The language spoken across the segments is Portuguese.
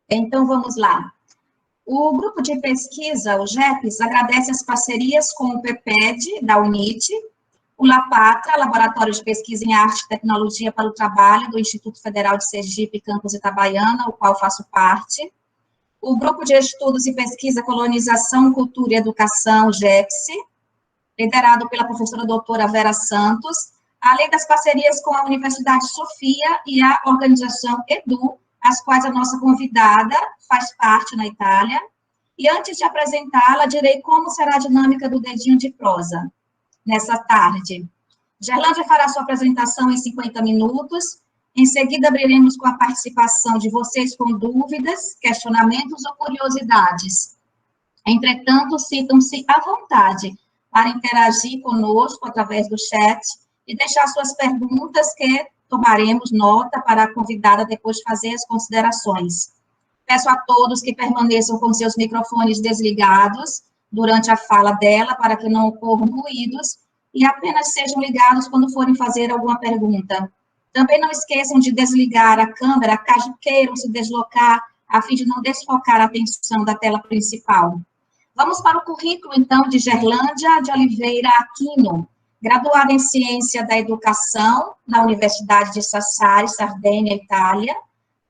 Então, vamos lá. O grupo de pesquisa, o GEPES, agradece as parcerias com o PEPED, da UNIT, o LAPATRA, Laboratório de Pesquisa em Arte e Tecnologia para o Trabalho, do Instituto Federal de Sergipe, Campus Itabaiana, o qual faço parte, o Grupo de Estudos e Pesquisa Colonização, Cultura e Educação, GEPSE, liderado pela professora doutora Vera Santos, além das parcerias com a Universidade Sofia e a organização EDU, as quais a nossa convidada faz parte na Itália. E antes de apresentá-la, direi como será a dinâmica do dedinho de prosa nessa tarde. Gerlândia fará sua apresentação em 50 minutos. Em seguida, abriremos com a participação de vocês com dúvidas, questionamentos ou curiosidades. Entretanto, sintam-se à vontade para interagir conosco através do chat e deixar suas perguntas, que tomaremos nota para a convidada depois fazer as considerações. Peço a todos que permaneçam com seus microfones desligados durante a fala dela, para que não ocorram ruídos, e apenas sejam ligados quando forem fazer alguma pergunta. Também não esqueçam de desligar a câmera, caso queiram se deslocar, a fim de não desfocar a atenção da tela principal. Vamos para o currículo, então, de Gerlândia de Oliveira Aquino, graduada em Ciência da Educação na Universidade de Sassari, Sardenha, Itália,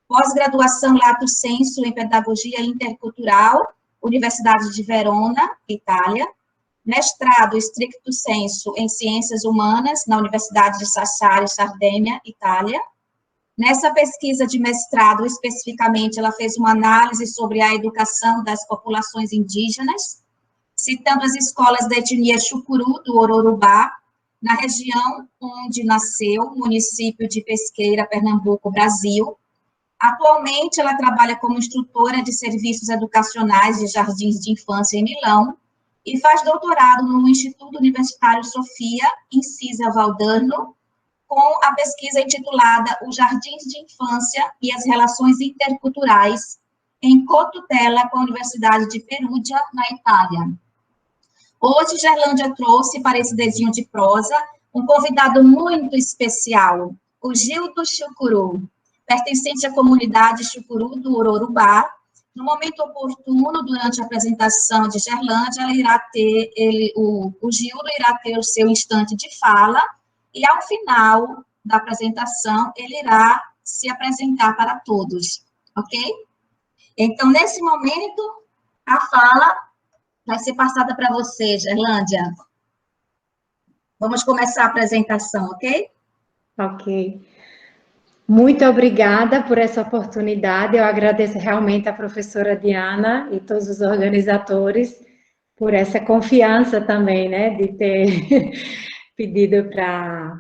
pós-graduação Lato Sensu em Pedagogia Intercultural, Universidade de Verona, Itália, mestrado Stricto Sensu em Ciências Humanas na Universidade de Sassari, Sardenha, Itália. Nessa pesquisa de mestrado, especificamente, ela fez uma análise sobre a educação das populações indígenas, citando as escolas da etnia Chucuru, do Ororubá, na região onde nasceu, município de Pesqueira, Pernambuco, Brasil. Atualmente, ela trabalha como instrutora de serviços educacionais de jardins de infância em Milão e faz doutorado no Instituto Universitário Sofia, em Cisa Valdarno, com a pesquisa intitulada Os Jardins de Infância e as Relações Interculturais, em cotutela com a Universidade de Perugia, na Itália. Hoje, Gerlândia trouxe para esse dedinho de prosa um convidado muito especial, o Gildo Chucuru, pertencente à comunidade Chucuru do Ororubá. No momento oportuno, durante a apresentação de Gerlândia, o Gildo irá ter o seu instante de fala, e ao final da apresentação, ele irá se apresentar para todos, ok? Então, nesse momento, a fala vai ser passada para você, Gerlândia. Vamos começar a apresentação, ok? Ok. Muito obrigada por essa oportunidade. Eu agradeço realmente à professora Diana e todos os organizadores por essa confiança também, né, de ter pedido para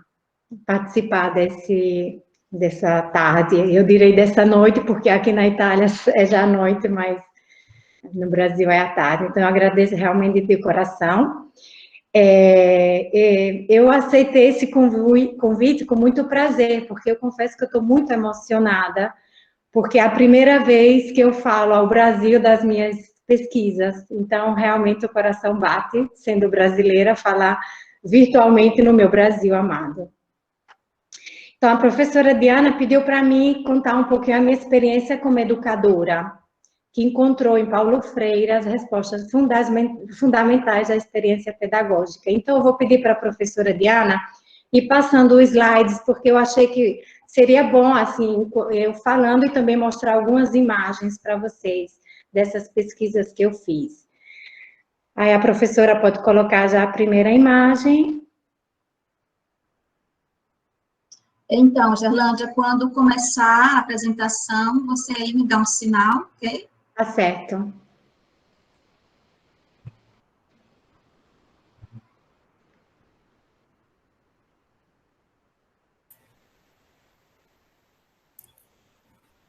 participar dessa tarde. Eu direi dessa noite, porque aqui na Itália é já noite, mas no Brasil é à tarde. Então, eu agradeço realmente de coração. Eu aceitei esse convite com muito prazer, porque eu confesso que eu estou muito emocionada, porque é a primeira vez que eu falo ao Brasil das minhas pesquisas. Então, realmente, o coração bate, sendo brasileira, falar virtualmente no meu Brasil amado. Então, a professora Diana pediu para mim contar um pouquinho a minha experiência como educadora, que encontrou em Paulo Freire as respostas fundamentais à experiência pedagógica. Então, eu vou pedir para a professora Diana ir passando os slides, porque eu achei que seria bom, assim, eu falando e também mostrar algumas imagens para vocês dessas pesquisas que eu fiz. Aí a professora pode colocar já a primeira imagem. Então, Gerlândia, quando começar a apresentação, você aí me dá um sinal, ok? Tá certo.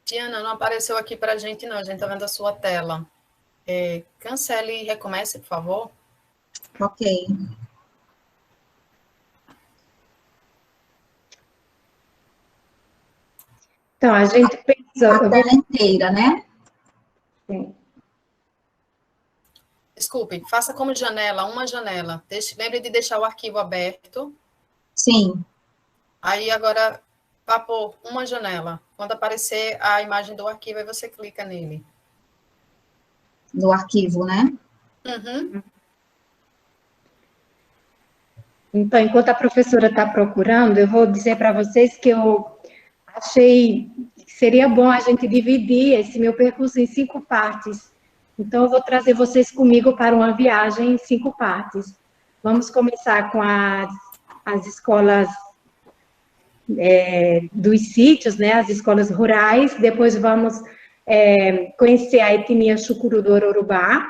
Diana, não apareceu aqui para a gente, não. A gente está vendo a sua tela. Cancele e recomece, por favor. Ok. Então, a gente pensou... A tela inteira, né? Sim. Desculpe, faça como janela, uma janela. Lembre de deixar o arquivo aberto. Sim. Aí, agora, vá por uma janela. Quando aparecer a imagem do arquivo, aí você clica nele. Do arquivo, né? Uhum. Então, enquanto a professora está procurando, eu vou dizer para vocês que eu achei que seria bom a gente dividir esse meu percurso em 5 partes. Então, eu vou trazer vocês comigo para uma viagem em 5 partes. Vamos começar com as escolas dos sítios, né, as escolas rurais. Depois vamos conhecer a etnia Chucuru do Ororubá,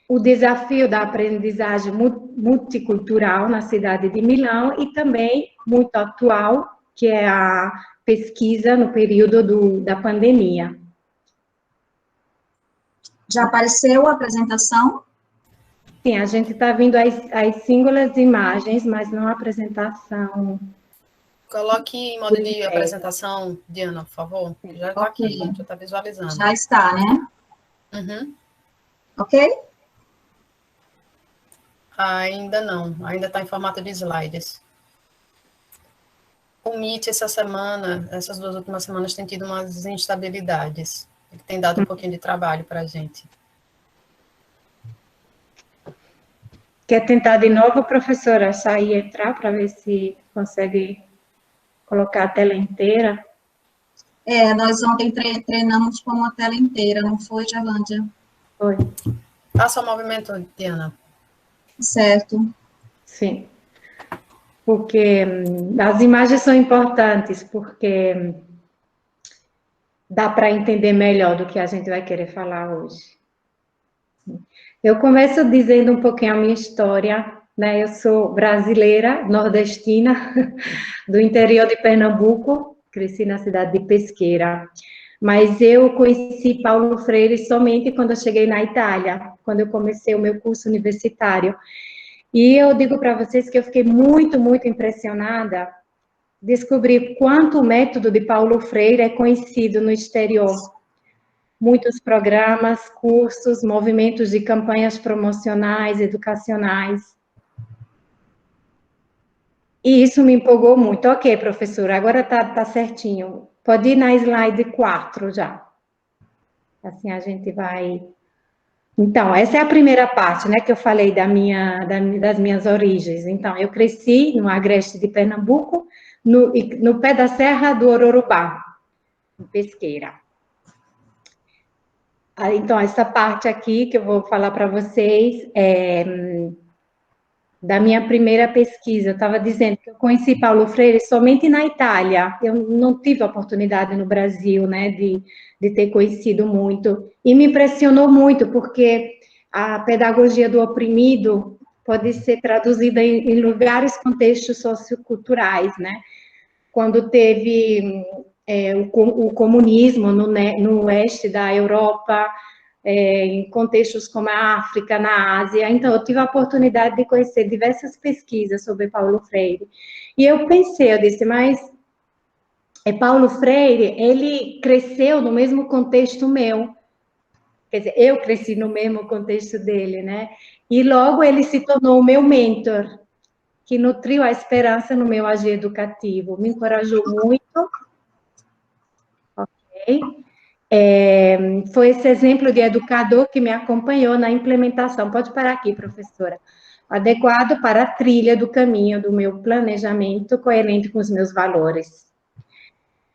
o desafio da aprendizagem multicultural na cidade de Milão e também muito atual, que é a pesquisa no período da pandemia. Já apareceu a apresentação? Sim, a gente está vendo as singulares imagens, mas não a apresentação. Coloque em modo de apresentação, Diana, por favor. Já está aqui, já está visualizando. Já está, né? Uhum. Ok? Ainda não, ainda está em formato de slides. O Meet, essas 2 últimas semanas, tem tido umas instabilidades. Ele tem dado um pouquinho de trabalho para a gente. Quer tentar de novo, professora, sair e entrar para ver se consegue colocar a tela inteira? Nós ontem treinamos com a tela inteira, não foi, Gerlândia? Foi. Faça o movimento, Diana. Certo. Sim. Porque as imagens são importantes, porque dá para entender melhor do que a gente vai querer falar hoje. Eu começo dizendo um pouquinho a minha história, né? Eu sou brasileira, nordestina, do interior de Pernambuco, cresci na cidade de Pesqueira. Mas eu conheci Paulo Freire somente quando eu cheguei na Itália, quando eu comecei o meu curso universitário. E eu digo para vocês que eu fiquei muito, muito impressionada, descobrir quanto o método de Paulo Freire é conhecido no exterior. Muitos programas, cursos, movimentos de campanhas promocionais, educacionais. E isso me empolgou muito. Ok, professora, agora tá certinho. Pode ir na slide 4 já. Assim a gente vai... Então, essa é a primeira parte, né, que eu falei das minhas origens. Então, eu cresci no agreste de Pernambuco, no pé da Serra do Ororubá, em Pesqueira. Então, essa parte aqui que eu vou falar para vocês é da minha primeira pesquisa. Eu estava dizendo que eu conheci Paulo Freire somente na Itália. Eu não tive a oportunidade no Brasil, né, de ter conhecido muito. E me impressionou muito, porque a pedagogia do oprimido pode ser traduzida em lugares, contextos socioculturais, né? Quando teve o comunismo no oeste da Europa, em contextos como a África, na Ásia. Então, eu tive a oportunidade de conhecer diversas pesquisas sobre Paulo Freire. E eu disse, mas Paulo Freire, ele cresceu no mesmo contexto meu. Quer dizer, eu cresci no mesmo contexto dele, né? E logo ele se tornou o meu mentor, que nutriu a esperança no meu agir educativo, me encorajou muito. Ok? Foi esse exemplo de educador que me acompanhou na implementação. Pode parar aqui, professora. Adequado para a trilha do caminho do meu planejamento, coerente com os meus valores.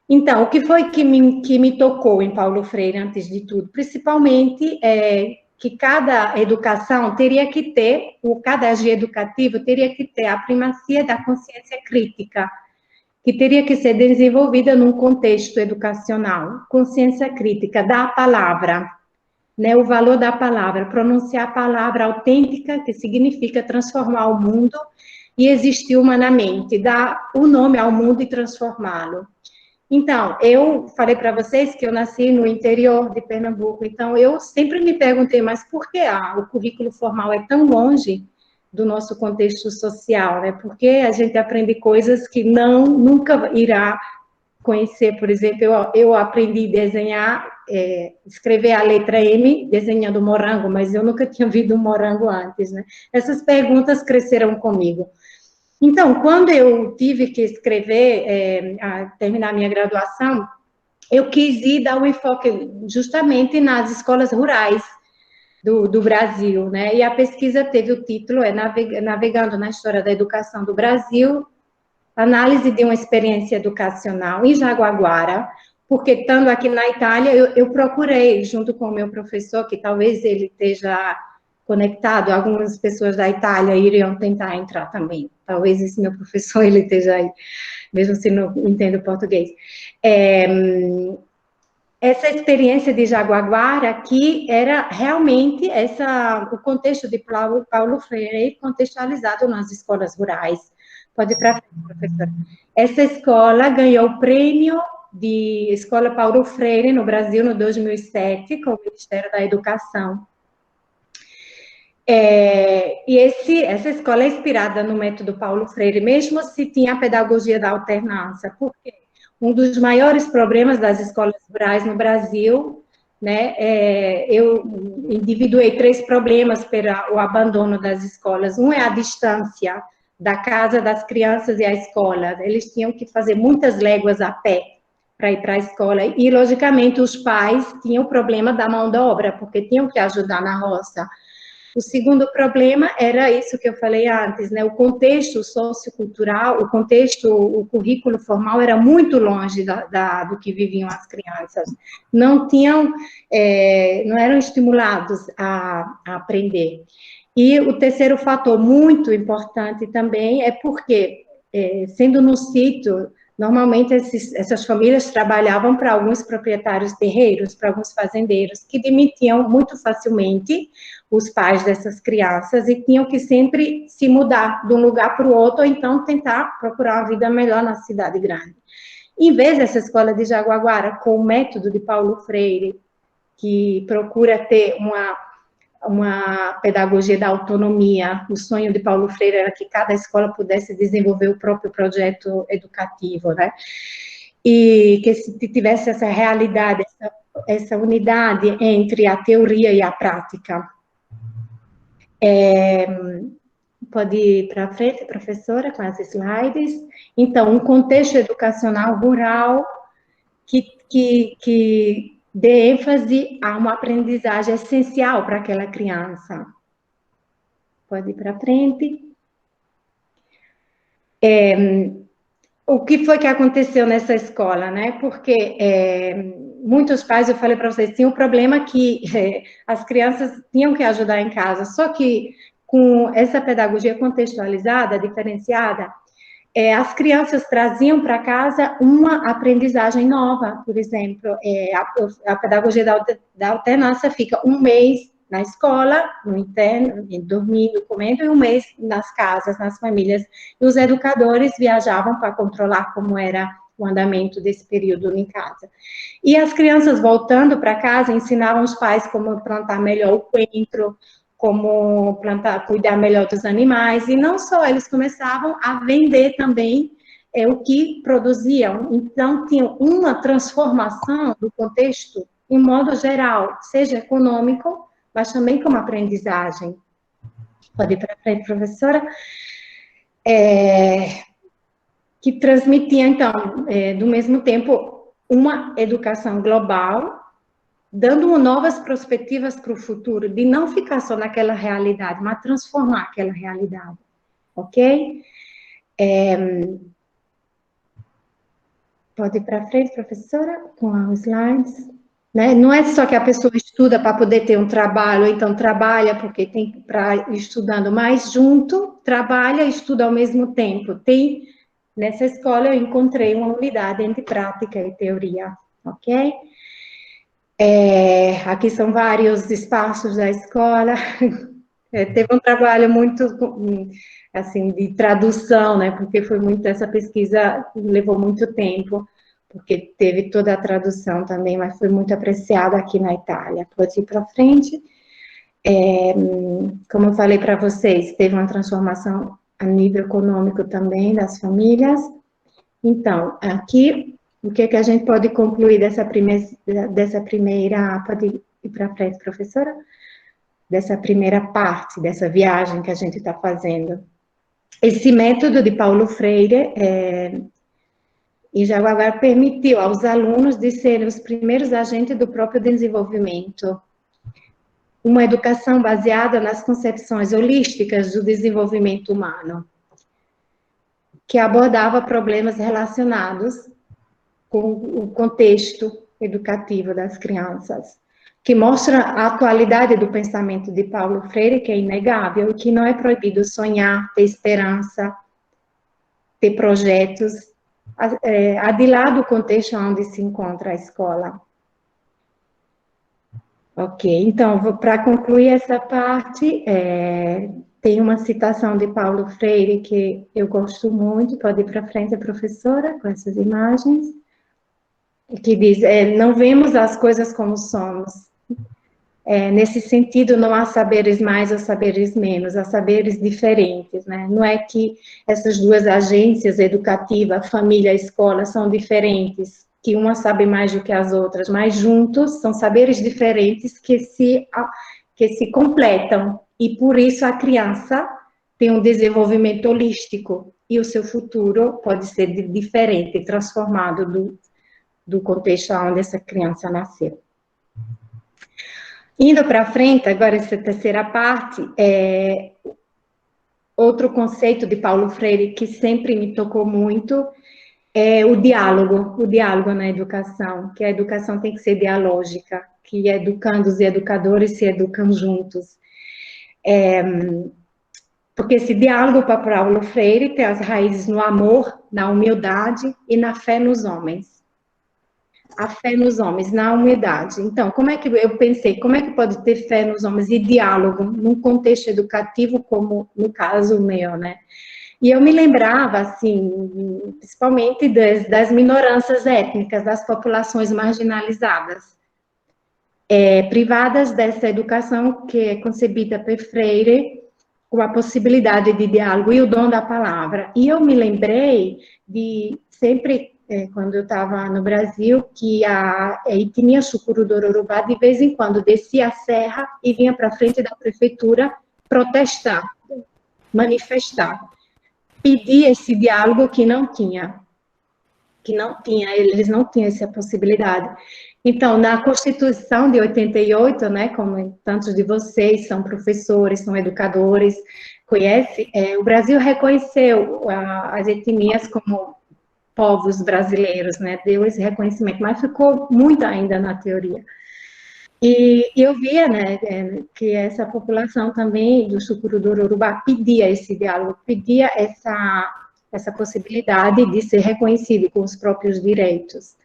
Então, o que foi que me tocou em Paulo Freire, antes de tudo? Principalmente que cada educação teria que ter, cada agir educativo teria que ter a primacia da consciência crítica, que teria que ser desenvolvida num contexto educacional. Consciência crítica da palavra, né, o valor da palavra, pronunciar a palavra autêntica, que significa transformar o mundo e existir humanamente, dar o nome ao mundo e transformá-lo. Então, eu falei para vocês que eu nasci no interior de Pernambuco, então eu sempre me perguntei, mas por que o currículo formal é tão longe do nosso contexto social, né? Porque a gente aprende coisas que nunca irá conhecer. Por exemplo, eu aprendi a desenhar, escrever a letra M, desenhando morango, mas eu nunca tinha visto um morango antes, né? Essas perguntas cresceram comigo. Então, quando eu tive que escrever, terminar minha graduação, eu quis ir dar um enfoque justamente nas escolas rurais do Brasil, né? E a pesquisa teve o título, Navegando na História da Educação do Brasil, análise de uma experiência educacional em Jaguaguara, porque estando aqui na Itália, eu procurei, junto com o meu professor, que talvez ele esteja conectado, algumas pessoas da Itália iriam tentar entrar também. Talvez esse meu professor, ele esteja aí, mesmo se não entendo português. Essa experiência de Jaguaguara, que era realmente o contexto de Paulo Freire contextualizado nas escolas rurais. Pode ir para frente, professora. Essa escola ganhou o prêmio de Escola Paulo Freire no Brasil, no 2007, com o Ministério da Educação. E essa escola é inspirada no método Paulo Freire, mesmo se tinha a pedagogia da alternância, porque um dos maiores problemas das escolas rurais no Brasil, né, eu individuei 3 problemas para o abandono das escolas. Um é a distância da casa das crianças e a escola. Eles tinham que fazer muitas léguas a pé para ir para a escola. E, logicamente, os pais tinham o problema da mão de obra, porque tinham que ajudar na roça. O segundo problema era isso que eu falei antes, né? O contexto sociocultural, o currículo formal era muito longe do que viviam as crianças. Não eram estimulados a aprender. E o terceiro fator muito importante também é porque, sendo no sítio, normalmente essas famílias trabalhavam para alguns proprietários terreiros, para alguns fazendeiros, que demitiam muito facilmente os pais dessas crianças e tinham que sempre se mudar de um lugar para o outro, ou então tentar procurar uma vida melhor na cidade grande. Em vez dessa escola de Jaguaguara, com o método de Paulo Freire, que procura ter uma pedagogia da autonomia, o sonho de Paulo Freire era que cada escola pudesse desenvolver o próprio projeto educativo, né? E que se tivesse essa realidade, essa unidade entre a teoria e a prática. Pode ir para frente, professora, com as slides. Então, um contexto educacional rural que dê ênfase a uma aprendizagem essencial para aquela criança. Pode ir para frente. O que foi que aconteceu nessa escola, né? Porque muitos pais, eu falei para vocês, tinham um problema que as crianças tinham que ajudar em casa, só que com essa pedagogia contextualizada, diferenciada, as crianças traziam para casa uma aprendizagem nova, por exemplo, a pedagogia da alternância fica um mês na escola, no interno, dormindo, comendo, e um mês nas casas, nas famílias. E os educadores viajavam para controlar como era o andamento desse período em casa. E as crianças voltando para casa ensinavam os pais como plantar melhor o coentro, como cuidar melhor dos animais, e não só, eles começavam a vender também o que produziam. Então, tinha uma transformação do contexto, em modo geral, seja econômico, mas também como aprendizagem. Pode ir para frente, professora? Que transmitia, então, do mesmo tempo, uma educação global, dando novas perspectivas para o futuro, de não ficar só naquela realidade, mas transformar aquela realidade, ok? Pode ir para frente, professora, com os slides. Né? Não é só que a pessoa estuda para poder ter um trabalho, ou então trabalha porque tem para ir estudando, mas junto, trabalha e estuda ao mesmo tempo. Nessa escola eu encontrei uma unidade entre prática e teoria, ok? Aqui são vários espaços da escola. Teve um trabalho muito, assim, de tradução, né? Porque essa pesquisa levou muito tempo, porque teve toda a tradução também, mas foi muito apreciada aqui na Itália. Pode ir para frente. Como eu falei para vocês, teve uma transformação a nível econômico também das famílias. Então, aqui, o que a gente pode concluir dessa primeira, pode ir para frente, professora? Dessa primeira parte, dessa viagem que a gente está fazendo. esse método de Paulo Freire e Jaguar permitiu aos alunos de serem os primeiros agentes do próprio desenvolvimento. Uma educação baseada nas concepções holísticas do desenvolvimento humano, que abordava problemas relacionados com o contexto educativo das crianças, que mostra a atualidade do pensamento de Paulo Freire, que é inegável, e que não é proibido sonhar, ter esperança, ter projetos, a de lá do contexto onde se encontra a escola. Ok, então, para concluir essa parte, tem uma citação de Paulo Freire que eu gosto muito, pode ir para frente, a professora, com essas imagens, que diz, não vemos as coisas como somos. Nesse sentido, não há saberes mais ou saberes menos, há saberes diferentes, né? Não é que essas duas agências educativas, família e escola, são diferentes, que uma sabe mais do que as outras, mas juntos são saberes diferentes que se completam, e por isso a criança tem um desenvolvimento holístico, e o seu futuro pode ser diferente, transformado do contexto onde essa criança nasceu. Indo para frente, agora essa terceira parte, outro conceito de Paulo Freire que sempre me tocou muito é o diálogo na educação, que a educação tem que ser dialógica, que educandos e educadores se educam juntos. Porque esse diálogo para Paulo Freire tem as raízes no amor, na humildade e na fé nos homens. A fé nos homens, na humildade. Então, como é que eu pensei, como é que pode ter fé nos homens e diálogo num contexto educativo como no caso meu, né? E eu me lembrava, assim, principalmente das minoranças étnicas, das populações marginalizadas, privadas dessa educação que é concebida por Freire, com a possibilidade de diálogo e o dom da palavra. E eu me lembrei de sempre, quando eu estava no Brasil, que a etnia Chucuru-Dororubá, de vez em quando, descia a serra e vinha para frente da prefeitura protestar, manifestar, pedir esse diálogo que não tinha, eles não tinham essa possibilidade. Então, na Constituição de 88, né, como tantos de vocês são professores, são educadores, conhecem, o Brasil reconheceu as etnias como povos brasileiros, né, deu esse reconhecimento, mas ficou muito ainda na teoria. E eu via, né, que essa população também do Chucuru-Dororubá pedia esse diálogo, pedia essa possibilidade de ser reconhecido com os próprios direitos.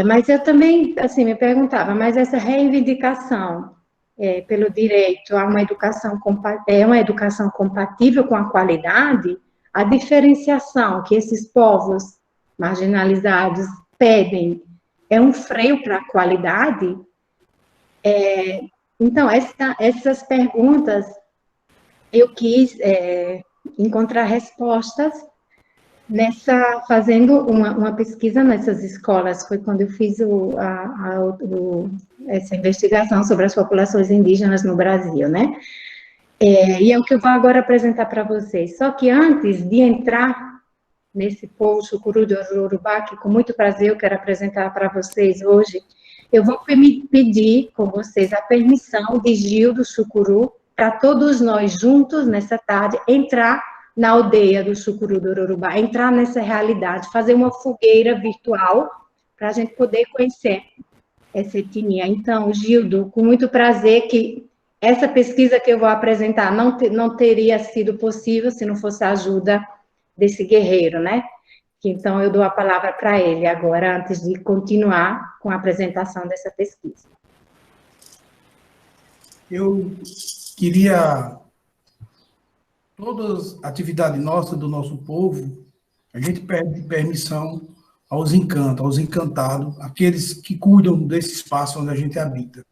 Mas eu também, assim, me perguntava, mas essa reivindicação pelo direito a uma educação compatível com a qualidade, a diferenciação que esses povos marginalizados pedem é um freio para a qualidade? Então, essas perguntas, eu quis encontrar respostas fazendo uma pesquisa nessas escolas. Foi quando eu fiz essa investigação sobre as populações indígenas no Brasil, né? E é o que eu vou agora apresentar para vocês. Só que antes de entrar nesse povo Chucuru-Dororubá, que com muito prazer eu quero apresentar para vocês hoje, eu vou pedir com vocês a permissão de Gil do Chucuru, para todos nós juntos, nessa tarde, entrar na aldeia do Chucuru-Dororubá, entrar nessa realidade, fazer uma fogueira virtual, para a gente poder conhecer essa etnia. Então, Gildo, com muito prazer, que essa pesquisa que eu vou apresentar não teria sido possível se não fosse a ajuda desse guerreiro, né? Então, eu dou a palavra para ele agora, antes de continuar com a apresentação dessa pesquisa. Eu queria, todas as atividades nossas, do nosso povo, a gente pede permissão aos encantos, aos encantados, aqueles que cuidam desse espaço onde a gente habita.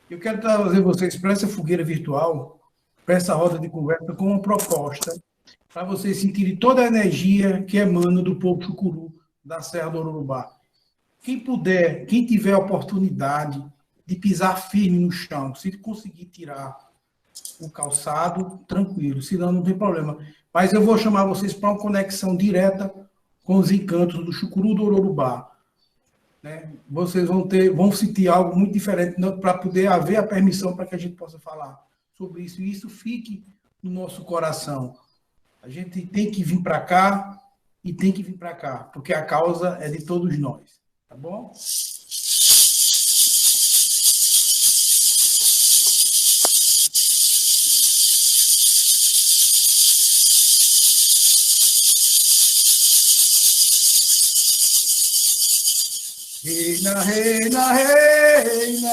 Eu quero trazer vocês para essa fogueira virtual, para essa roda de conversa, com uma proposta, para vocês sentirem toda a energia que emana do povo Chucuru, da Serra do Urubá. Quem puder, quem tiver a oportunidade de pisar firme no chão, se conseguir tirar o calçado tranquilo, senão não tem problema. Mas eu vou chamar vocês para uma conexão direta com os encantos do Chucuru do Ororubá. Né? Vocês vão sentir algo muito diferente para poder haver a permissão para que a gente possa falar sobre isso. E isso fique no nosso coração. A gente tem que vir para cá e tem que vir para cá, porque a causa é de todos nós. Tá bom? Reina, reina, reina,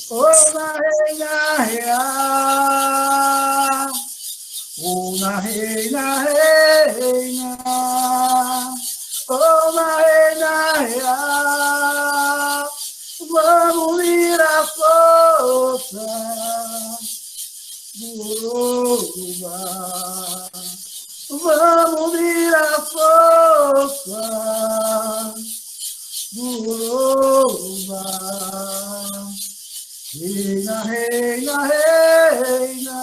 oh na reina, reina, oh na reina, reina, oh na reina, reina, vamos unir a força do Ororubá, vamos unir a força do Ororubá. Reina, reina, reina,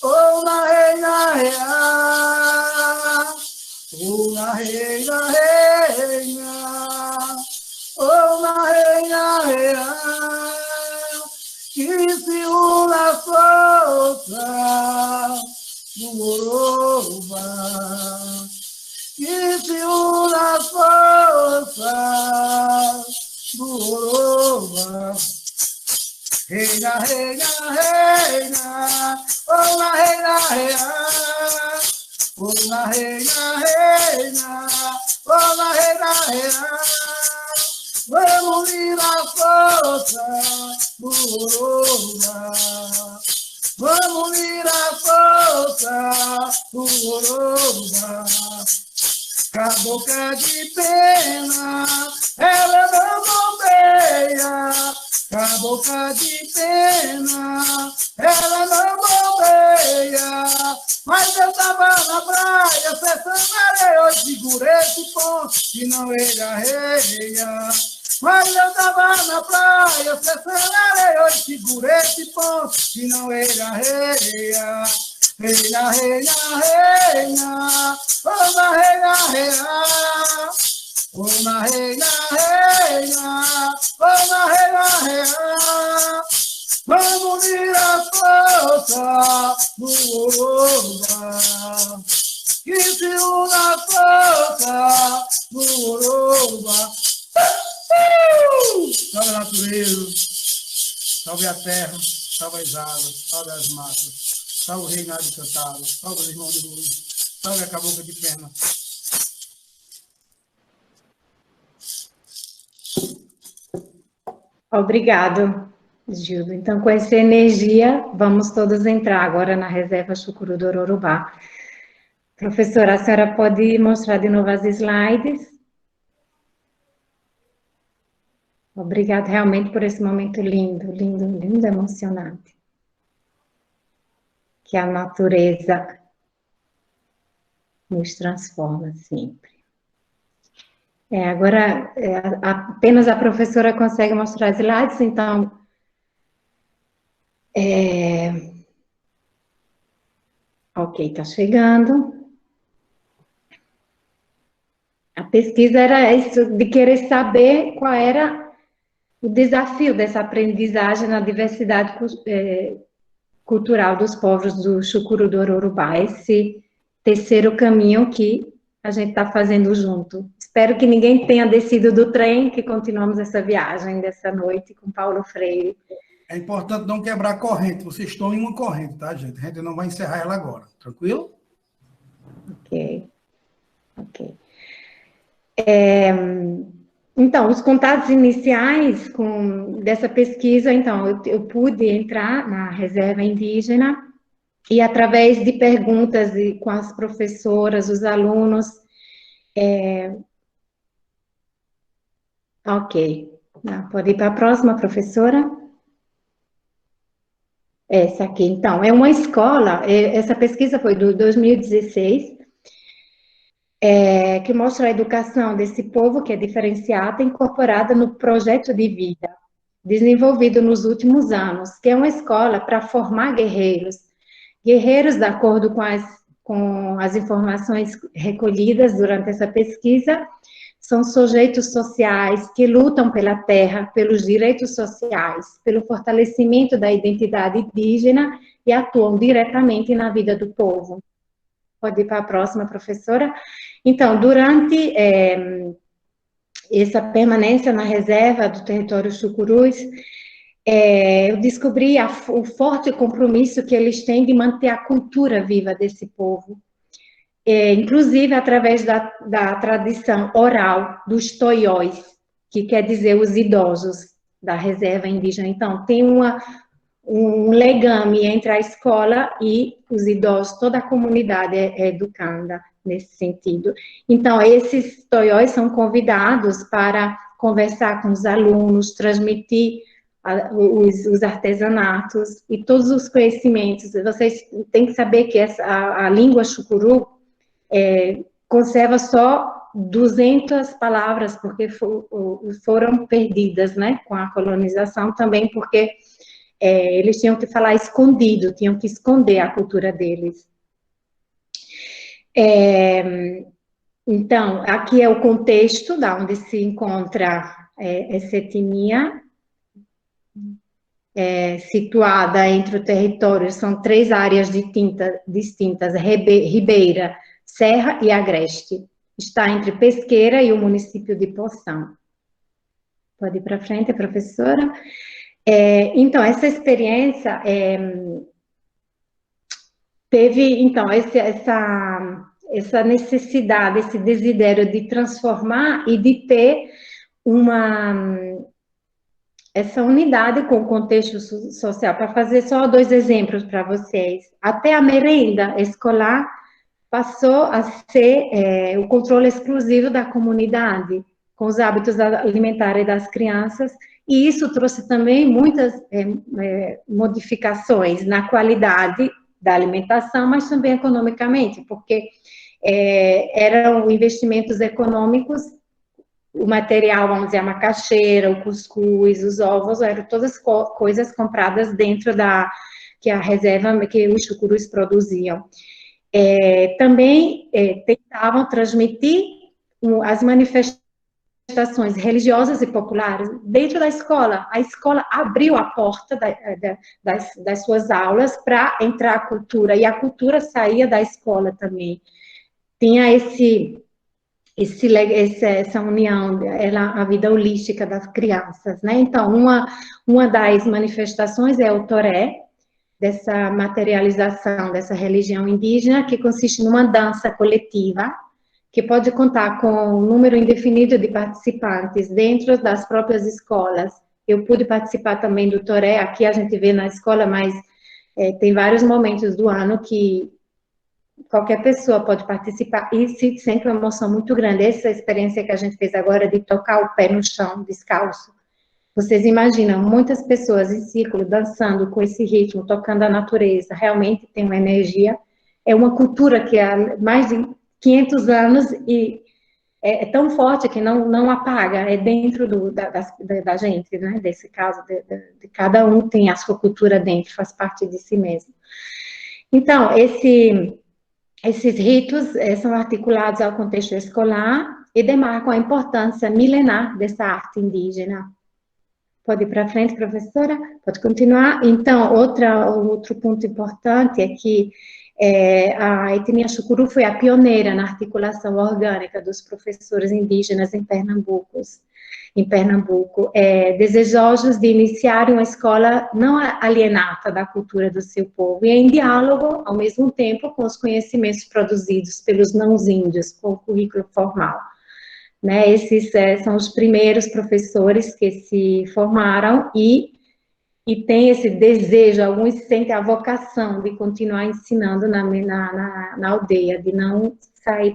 oh na reina, reina, oh na reina, reina, oh na reina, reina, que se una a força do Ororubá, que se una a força do Ororubá. Reina, reina, reina, oh na reina, reina, oh na reina, reina, oh na reina, reina, vamos unir a força do Ororubá, vamos unir a força do Ororubá. Cabocla de pena, ela não bombeia. Cabocla de pena, ela não bombeia. Mas eu tava na praia, cessando areia, eu segurei esse ponto que não ele arreia. Mas eu tava na praia, cessando areia, eu segurei esse ponto que não ele arreia. Reina, reina, reina, oh na reina, reina, oh na reina, reina, oh na reina, reina, vamos unir a força do Ororubá, que se una a força do Ororubá. Salve a natureza, salve a terra, salve as águas, salve as matas. Salve o reinado encantado, salve os irmãos de luz, salve a cabocla de pena. Obrigado, Gildo. Então, com essa energia, vamos todos entrar agora na reserva Chucuru do Ororubá. Professora, a senhora pode mostrar de novo as slides? Obrigada realmente por esse momento lindo, lindo, lindo, emocionante. Que a natureza nos transforma sempre. Agora, apenas a professora consegue mostrar as slides, então... Ok, está chegando. A pesquisa era isso, de querer saber qual era o desafio dessa aprendizagem na diversidade cultural dos povos do Chucuru do Ororubá, esse terceiro caminho que a gente está fazendo junto. Espero que ninguém tenha descido do trem, que continuamos essa viagem dessa noite com Paulo Freire. É importante não quebrar a corrente, vocês estão em uma corrente, tá, gente? A gente não vai encerrar ela agora, tranquilo? Ok. Então, os contatos iniciais dessa pesquisa, então, eu pude entrar na reserva indígena e, através de perguntas com as professoras, os alunos... Ok. Pode ir para a próxima, professora? Essa aqui, então, é uma escola, essa pesquisa foi de 2016, que mostra a educação desse povo, que é diferenciada, incorporada no projeto de vida. desenvolvido nos últimos anos, que é uma escola para formar guerreiros. Guerreiros, de acordo com as informações recolhidas durante essa pesquisa, são sujeitos sociais que lutam pela terra, pelos direitos sociais, pelo fortalecimento da identidade indígena e atuam diretamente na vida do povo. Pode ir para a próxima, professora. Então, durante essa permanência na reserva do território Chucurus, eu descobri o forte compromisso que eles têm de manter a cultura viva desse povo, inclusive através da tradição oral dos toióis, que quer dizer os idosos da reserva indígena. Então, tem um legame entre a escola e os idosos, toda a comunidade é educanda nesse sentido. Então, esses toióis são convidados para conversar com os alunos, transmitir os artesanatos e todos os conhecimentos. Vocês têm que saber que a língua chucuru conserva só 200 palavras, porque foram perdidas, né, com a colonização, também porque eles tinham que falar escondido, tinham que esconder a cultura deles. Então, aqui é o contexto da onde se encontra essa etnia, situada entre o território, são 3 áreas distintas, Ribeira, Serra e Agreste. Está entre Pesqueira e o município de Poção. Pode ir para frente, professora. Então, essa experiência teve, então, essa necessidade, esse desidério de transformar e de ter essa unidade com o contexto social. Para fazer só 2 exemplos para vocês. Até a merenda escolar passou a ser o controle exclusivo da comunidade, com os hábitos alimentares das crianças, e isso trouxe também muitas modificações na qualidade da alimentação, mas também economicamente, porque eram investimentos econômicos, o material, vamos dizer, a macaxeira, o cuscuz, os ovos, eram todas coisas compradas dentro que a reserva, que os chucurus produziam. Também tentavam transmitir as manifestações religiosas e populares dentro da escola. A escola abriu a porta das suas aulas para entrar a cultura, e a cultura saía da escola também. Tinha essa união, a vida holística das crianças, né? Então, uma das manifestações é o toré, dessa materialização dessa religião indígena, que consiste numa dança coletiva, que pode contar com um número indefinido de participantes dentro das próprias escolas. Eu pude participar também do toré, aqui a gente vê na escola, mas tem vários momentos do ano que qualquer pessoa pode participar e se sente uma emoção muito grande. Essa experiência que a gente fez agora de tocar o pé no chão, descalço. Vocês imaginam, muitas pessoas em círculo, dançando com esse ritmo, tocando a natureza, realmente tem uma energia. É uma cultura que há mais de 500 anos e é tão forte que não apaga, é dentro da gente, né? Desse caso, de cada um tem a sua cultura dentro, faz parte de si mesmo. Então, esses ritos são articulados ao contexto escolar e demarcam a importância milenar dessa arte indígena. Pode ir para frente, professora? Pode continuar. Então, outro ponto importante é que a etnia chucuru foi a pioneira na articulação orgânica dos professores indígenas em Pernambuco, desejosos de iniciar uma escola não alienada da cultura do seu povo e em diálogo, ao mesmo tempo, com os conhecimentos produzidos pelos não-índios, com o currículo formal. Né, esses são os primeiros professores que se formaram e tem esse desejo, alguns sentem a vocação de continuar ensinando na aldeia, de não sair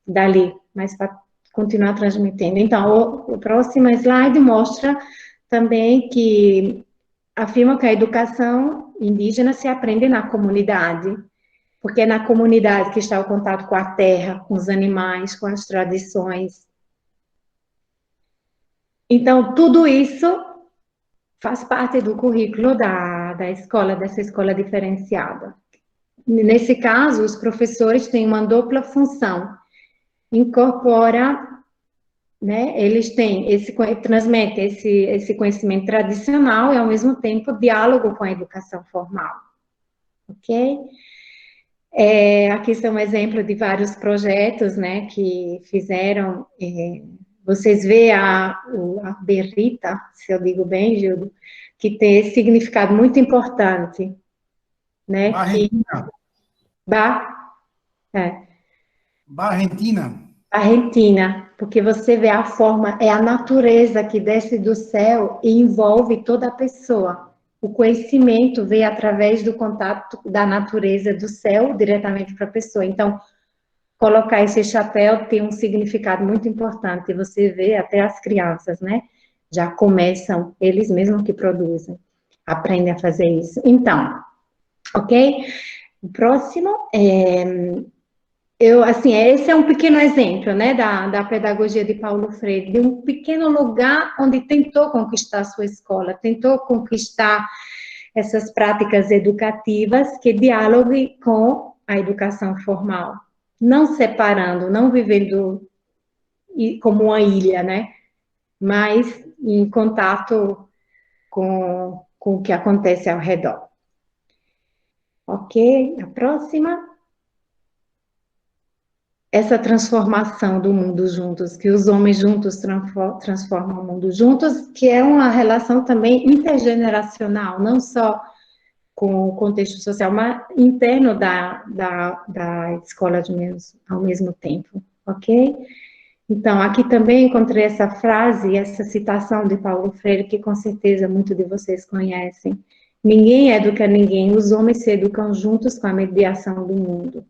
dali, mas para continuar transmitindo. Então, o próximo slide mostra também que afirma que a educação indígena se aprende na comunidade, porque é na comunidade que está o contato com a terra, com os animais, com as tradições. Então, tudo isso faz parte do currículo da escola, dessa escola diferenciada. Nesse caso, os professores têm uma dupla função. Incorpora, né, eles transmitem esse conhecimento tradicional e, ao mesmo tempo, diálogo com a educação formal. Ok? Aqui são um exemplo de vários projetos, né, que fizeram. Vocês veem a berrita, se eu digo bem, Gildo, que tem esse significado muito importante, né? Barrentina. Barrentina. Argentina, porque você vê a forma, é a natureza que desce do céu e envolve toda a pessoa. O conhecimento vem através do contato da natureza do céu diretamente para a pessoa. Então, colocar esse chapéu tem um significado muito importante. Você vê até as crianças, né? Já começam, eles mesmos que produzem, aprendem a fazer isso. Então, ok? O próximo esse é um pequeno exemplo, né, da pedagogia de Paulo Freire, de um pequeno lugar onde tentou conquistar a sua escola, tentou conquistar essas práticas educativas que dialoguem com a educação formal, não separando, não vivendo como uma ilha, né, mas em contato com o que acontece ao redor. Ok, a próxima. Essa transformação do mundo juntos, que os homens juntos transformam o mundo juntos, que é uma relação também intergeneracional, não só com o contexto social, mas interno da escola ao mesmo tempo, ok? Então, aqui também encontrei essa frase, essa citação de Paulo Freire, que com certeza muitos de vocês conhecem. Ninguém educa ninguém, os homens se educam juntos com a mediação do mundo.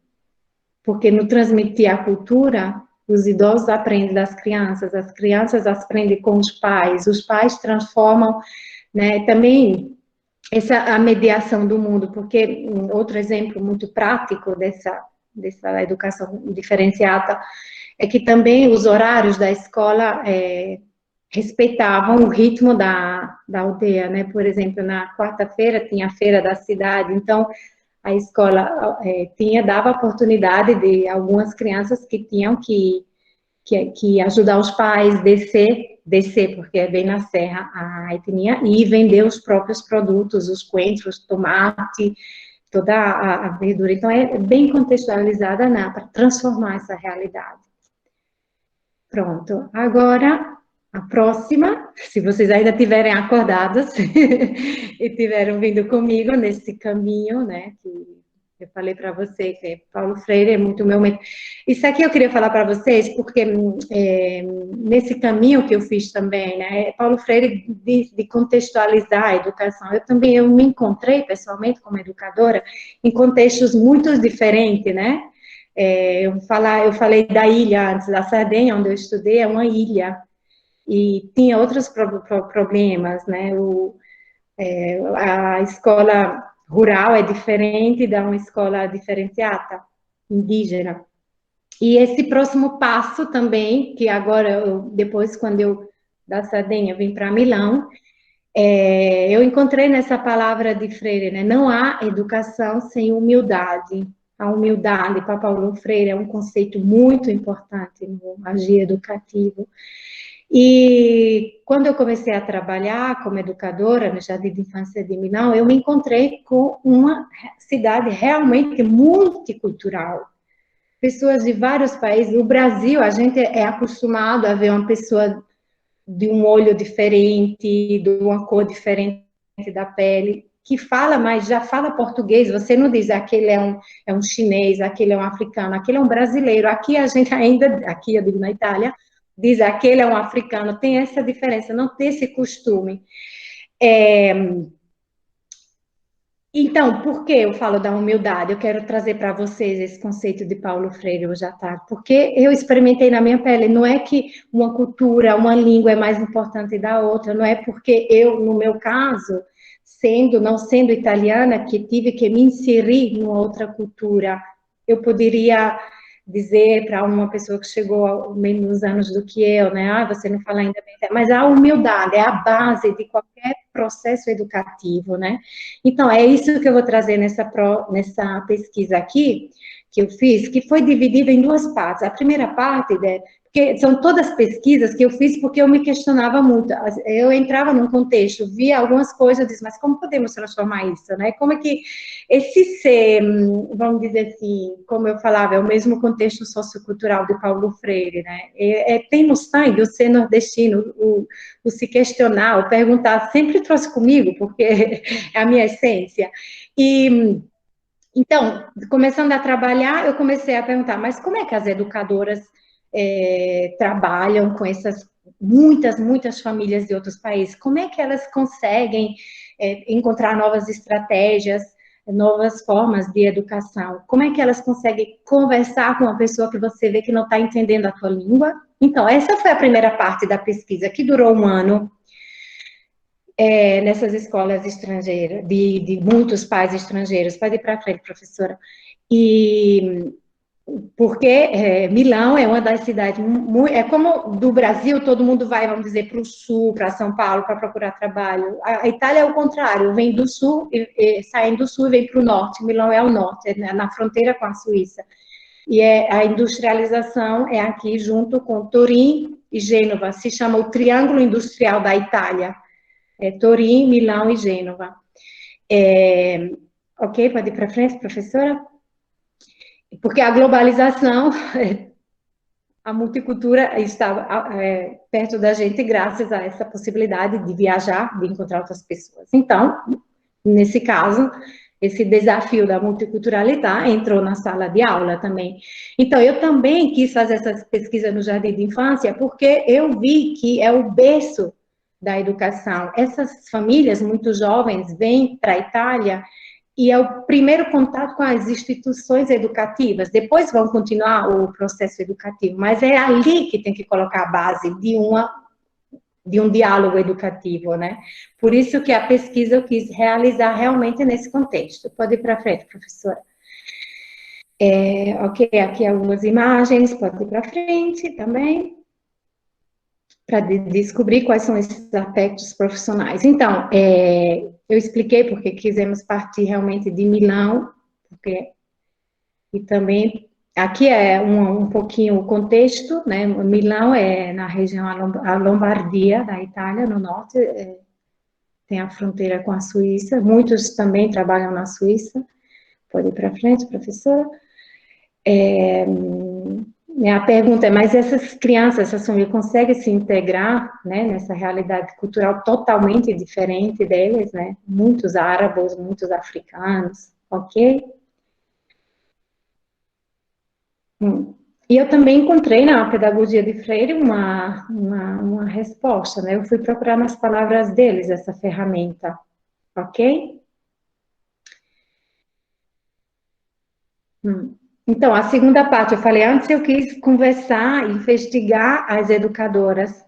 Porque no transmitir a cultura, os idosos aprendem das crianças, as crianças aprendem com os pais transformam, né, também a mediação do mundo, porque outro exemplo muito prático dessa educação diferenciada é que também os horários da escola respeitavam o ritmo da aldeia, né, por exemplo, na quarta-feira tinha a feira da cidade, então a escola dava oportunidade de algumas crianças que tinham que ajudar os pais descer, porque é bem na serra a etnia, e vender os próprios produtos, os coentros, tomate, toda a verdura. Então, é bem contextualizada para transformar essa realidade. Pronto. Agora, a próxima, se vocês ainda estiverem acordados e tiveram vindo comigo nesse caminho, né, que eu falei para você, que Paulo Freire é muito meu mentor. Isso aqui eu queria falar para vocês, porque nesse caminho que eu fiz também, né, Paulo Freire de contextualizar a educação, eu me encontrei pessoalmente como educadora em contextos muito diferentes, né, eu falei da ilha antes, da Sardenha, onde eu estudei, é uma ilha, e tinha outros problemas, né, a escola rural é diferente da uma escola diferenciada, indígena. E esse próximo passo também, que agora, depois, quando eu, da Sardenha, vim para Milão, eu encontrei nessa palavra de Freire, né? Não há educação sem humildade. A humildade, para Paulo Freire, é um conceito muito importante no agir educativo. E quando eu comecei a trabalhar como educadora no Jardim de Infância de Milão, eu me encontrei com uma cidade realmente multicultural. Pessoas de vários países. No Brasil, a gente é acostumado a ver uma pessoa de um olho diferente, de uma cor diferente da pele, que fala, mas já fala português. Você não diz aquele é um chinês, aquele é um africano, aquele é um brasileiro. Aqui a gente ainda, aqui eu digo na Itália, diz aquele é um africano, tem essa diferença, não tem esse costume. Então, por que eu falo da humildade? Eu quero trazer para vocês esse conceito de Paulo Freire hoje à tarde, porque eu experimentei na minha pele, não é que uma cultura, uma língua é mais importante da outra, não é porque eu, no meu caso, não sendo italiana, que tive que me inserir em outra cultura, eu poderia dizer para uma pessoa que chegou a menos anos do que eu, né? Você não fala ainda bem, mas a humildade é a base de qualquer processo educativo, né? Então, é isso que eu vou trazer nessa pesquisa aqui, que eu fiz, que foi dividida em duas partes. A primeira parte, porque são todas pesquisas que eu fiz porque eu me questionava muito. Eu entrava num contexto, via algumas coisas, eu disse, mas como podemos transformar isso, né? Como é que esse ser, vamos dizer assim, como eu falava, é o mesmo contexto sociocultural de Paulo Freire, né? Tem no sangue o ser nordestino, o se questionar, o perguntar, sempre trouxe comigo, porque é a minha essência. Então, começando a trabalhar, eu comecei a perguntar, mas como é que as educadoras trabalham com essas muitas famílias de outros países? Como é que elas conseguem encontrar novas estratégias, novas formas de educação? Como é que elas conseguem conversar com uma pessoa que você vê que não está entendendo a tua língua? Então, essa foi a primeira parte da pesquisa, que durou 1 ano, nessas escolas estrangeiras, de muitos pais estrangeiros. Pode ir para frente, professora. E porque Milão é uma das cidades, é como do Brasil, todo mundo vai, vamos dizer, para o sul, para São Paulo, para procurar trabalho. A Itália é o contrário, vem do sul, saem do sul e vem para o norte. Milão é ao norte, é na fronteira com a Suíça. E a industrialização é aqui junto com Turim e Gênova, se chama o Triângulo Industrial da Itália. Turim, Milão e Gênova. Ok, pode ir para frente, professora? Porque a globalização, a multicultura está perto da gente graças a essa possibilidade de viajar, de encontrar outras pessoas. Então, nesse caso, esse desafio da multiculturalidade entrou na sala de aula também. Então, eu também quis fazer essa pesquisa no Jardim de Infância, porque eu vi que é o berço da educação. Essas famílias muito jovens vêm para a Itália e é o primeiro contato com as instituições educativas. Depois vão continuar o processo educativo, mas é ali que tem que colocar a base de um diálogo educativo, né? Por isso que a pesquisa eu quis realizar realmente nesse contexto. Pode ir para frente, professora. Ok, aqui algumas imagens, pode ir para frente também, para descobrir quais são esses aspectos profissionais. Então, eu expliquei porque quisemos partir realmente de Milão, e também, aqui é um pouquinho o contexto, né? Milão é na região a Lombardia, da Itália, no norte, tem a fronteira com a Suíça, muitos também trabalham na Suíça. Pode ir para frente, professora. A pergunta é, mas essas crianças, essas famílias, conseguem se integrar, né, nessa realidade cultural totalmente diferente deles, né? Muitos árabes, muitos africanos, ok? E eu também encontrei na pedagogia de Freire uma resposta, né? Eu fui procurar nas palavras deles essa ferramenta, ok? Então, a segunda parte, eu falei, antes eu quis conversar, investigar as educadoras,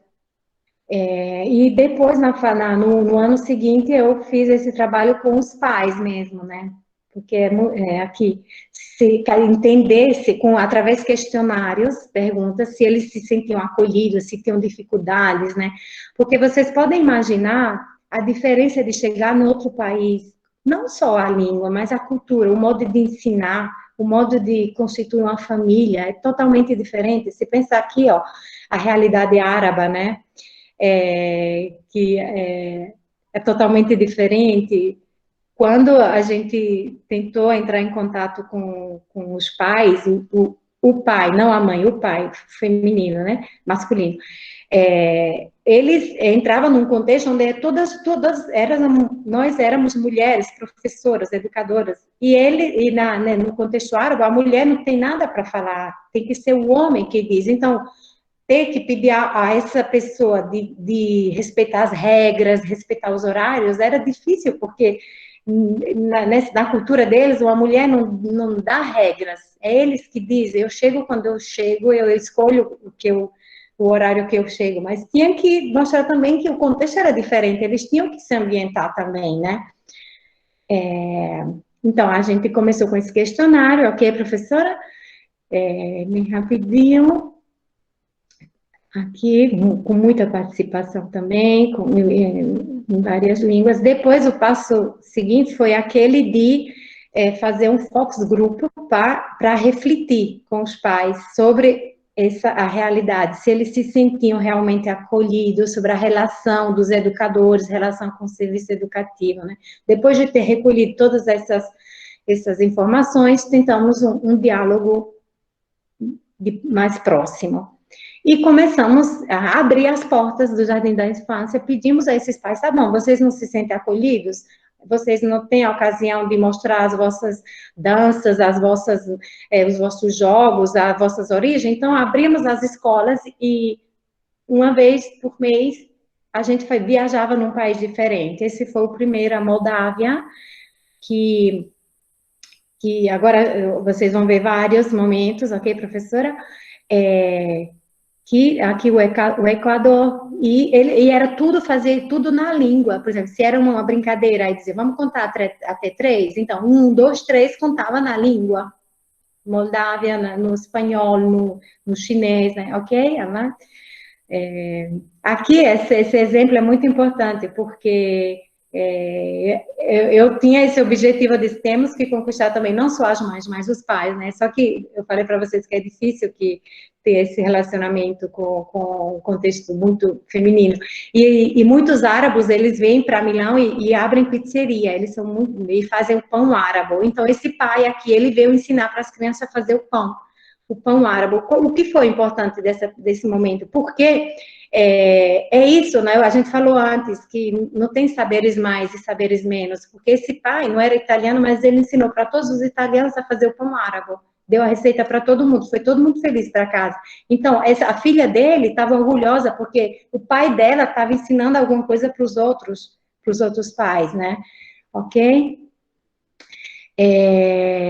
e depois, no ano seguinte, eu fiz esse trabalho com os pais mesmo, né? Porque aqui, se entendesse, através de questionários, perguntas, se eles se sentiam acolhidos, se tinham dificuldades, né? Porque vocês podem imaginar a diferença de chegar em outro país, não só a língua, mas a cultura, o modo de ensinar, o modo de constituir uma família é totalmente diferente. Se pensar aqui, ó, a realidade árabe, né? Que é totalmente diferente. Quando a gente tentou entrar em contato com os pais, o pai, não a mãe, o pai, feminino, né? Masculino. Eles entravam num contexto onde nós éramos mulheres, professoras, educadoras, e no contexto árabe, a mulher não tem nada para falar, tem que ser o homem que diz. Então, ter que pedir a essa pessoa de respeitar as regras, respeitar os horários, era difícil, porque na cultura deles, uma mulher não dá regras, é eles que dizem, eu chego quando eu chego, eu escolho o horário que eu chego, mas tinha que mostrar também que o contexto era diferente, eles tinham que se ambientar também, né? Então, a gente começou com esse questionário, ok, professora? Bem rapidinho. Aqui, com muita participação também, em várias línguas. Depois, o passo seguinte foi aquele de fazer um focus group para refletir com os pais sobre a realidade, se eles se sentiam realmente acolhidos, sobre a relação dos educadores, relação com o serviço educativo, né? Depois de ter recolhido todas essas informações, tentamos um diálogo mais próximo. E começamos a abrir as portas do Jardim da Infância, pedimos a esses pais, tá bom, vocês não se sentem acolhidos? Vocês não têm a ocasião de mostrar as vossas danças, os vossos jogos, as vossas origens? Então, abrimos as escolas e uma vez por mês a gente viajava num país diferente. Esse foi o primeiro, a Moldávia, que agora vocês vão ver vários momentos, ok, professora? Que aqui o Equador, e era tudo, fazer tudo na língua. Por exemplo, se era uma brincadeira, aí dizia, vamos contar até 3? Então, 1, 2, 3, contava na língua. Moldávia, no espanhol, no chinês, né? Ok? Aqui, esse exemplo é muito importante, porque eu tinha esse objetivo de temos que conquistar também, não só as mães, mas os pais, né? Só que eu falei para vocês que é difícil ter esse relacionamento com um contexto muito feminino. E muitos árabes, eles vêm para Milão e abrem pizzeria, e fazem o pão árabe. Então, esse pai aqui, ele veio ensinar para as crianças a fazer o pão árabe. O que foi importante desse momento? Porque é isso, né? A gente falou antes que não tem saberes mais e saberes menos, porque esse pai não era italiano, mas ele ensinou para todos os italianos a fazer o pão árabe. Deu a receita para todo mundo, foi todo mundo feliz para casa. Então, a filha dele estava orgulhosa, porque o pai dela estava ensinando alguma coisa para os outros pais, né? Ok?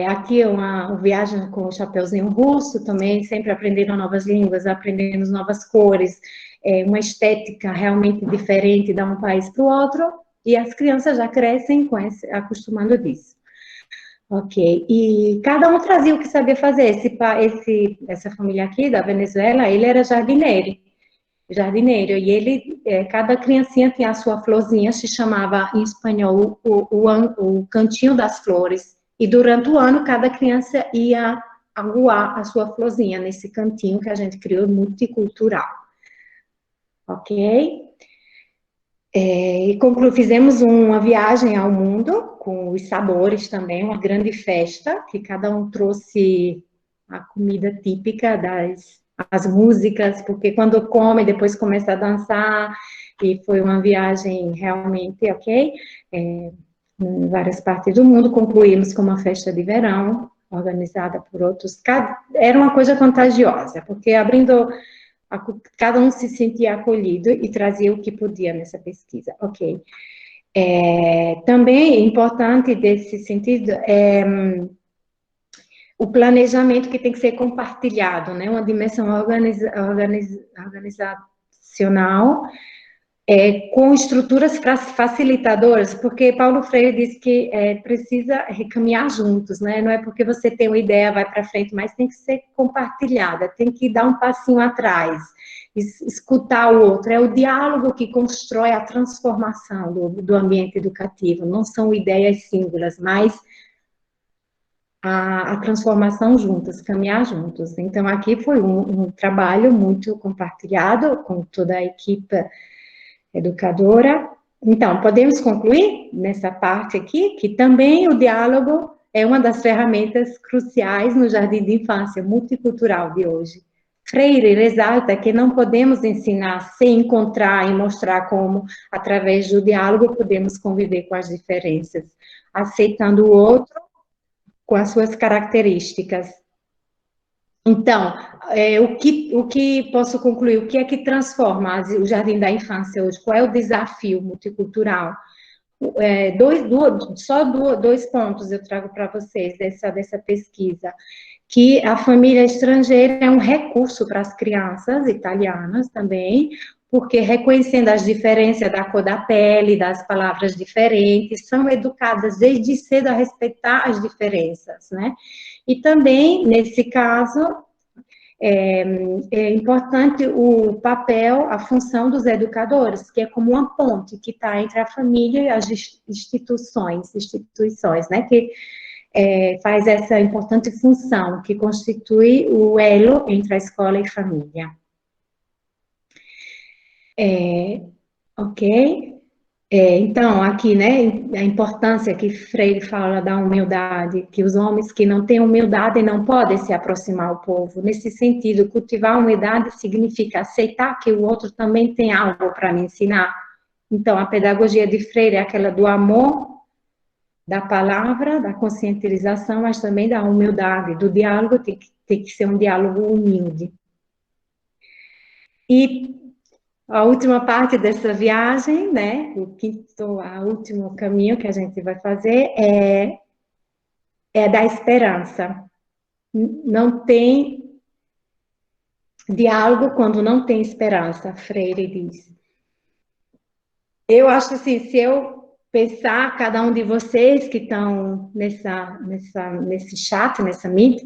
Aqui uma viagem com o chapeuzinho russo também, sempre aprendendo novas línguas, aprendendo novas cores, uma estética realmente diferente de um país para o outro, e as crianças já crescem acostumando disso. Ok, e cada um trazia o que sabia fazer. Essa família aqui da Venezuela, ele era jardineiro, e ele, cada criancinha tinha a sua florzinha, se chamava em espanhol o Cantinho das Flores, e durante o ano cada criança ia aguar a sua florzinha nesse cantinho que a gente criou, multicultural. Ok? E fizemos uma viagem ao mundo, com os sabores também, uma grande festa, que cada um trouxe a comida típica, as músicas, porque quando come, depois começa a dançar, e foi uma viagem realmente, ok? Em várias partes do mundo, concluímos com uma festa de verão, organizada por outros, era uma coisa contagiosa, porque cada um se sentia acolhido e trazia o que podia nessa pesquisa, ok? Também importante desse sentido o planejamento que tem que ser compartilhado, né? Uma dimensão organizacional com estruturas facilitadoras, porque Paulo Freire diz que precisa caminhar juntos, né? Não é porque você tem uma ideia, vai para frente, mas tem que ser compartilhada, tem que dar um passinho atrás, escutar o outro. É o diálogo que constrói a transformação do ambiente educativo, não são ideias singulares, mas a transformação juntas, caminhar juntos. Então, aqui foi um trabalho muito compartilhado com toda a equipe educadora. Então, podemos concluir nessa parte aqui, que também o diálogo é uma das ferramentas cruciais no Jardim de Infância multicultural de hoje. Freire ressalta que não podemos ensinar sem encontrar e mostrar como, através do diálogo, podemos conviver com as diferenças, aceitando o outro com as suas características. Então, o que posso concluir? O que é que transforma o Jardim da Infância hoje? Qual é o desafio multicultural? Só dois pontos eu trago para vocês dessa pesquisa. Que a família estrangeira é um recurso para as crianças italianas também, porque reconhecendo as diferenças da cor da pele, das palavras diferentes, são educadas desde cedo a respeitar as diferenças, né? E também, nesse caso, é importante o papel, a função dos educadores, que é como uma ponte que está entre a família e as instituições, né, que faz essa importante função, que constitui o elo entre a escola e família. Ok? Então, aqui, né, a importância que Freire fala da humildade, que os homens que não têm humildade não podem se aproximar ao povo. Nesse sentido, cultivar a humildade significa aceitar que o outro também tem algo para me ensinar. Então, a pedagogia de Freire é aquela do amor, da palavra, da conscientização, mas também da humildade, do diálogo, tem que ser um diálogo humilde. E a última parte dessa viagem, né, o último caminho que a gente vai fazer é da esperança. Não tem diálogo quando não tem esperança, Freire diz. Eu acho assim, se eu pensar, cada um de vocês que estão nesse chat, nessa meet,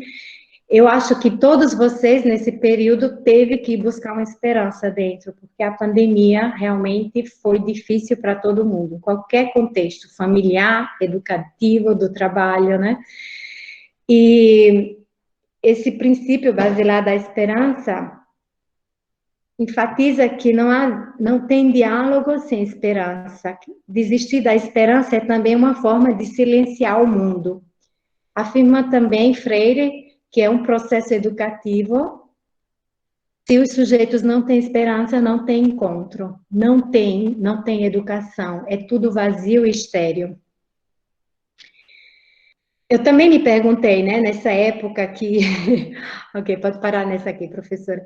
eu acho que todos vocês, nesse período, teve que buscar uma esperança dentro, porque a pandemia realmente foi difícil para todo mundo, em qualquer contexto, familiar, educativo, do trabalho, né? E esse princípio basilar da esperança enfatiza que não tem diálogo sem esperança. Desistir da esperança é também uma forma de silenciar o mundo. Afirma também Freire que é um processo educativo. Se os sujeitos não têm esperança, não tem encontro, não tem educação, é tudo vazio e estéril. Eu também me perguntei, né, nessa época que... Ok, pode parar nessa aqui, professora.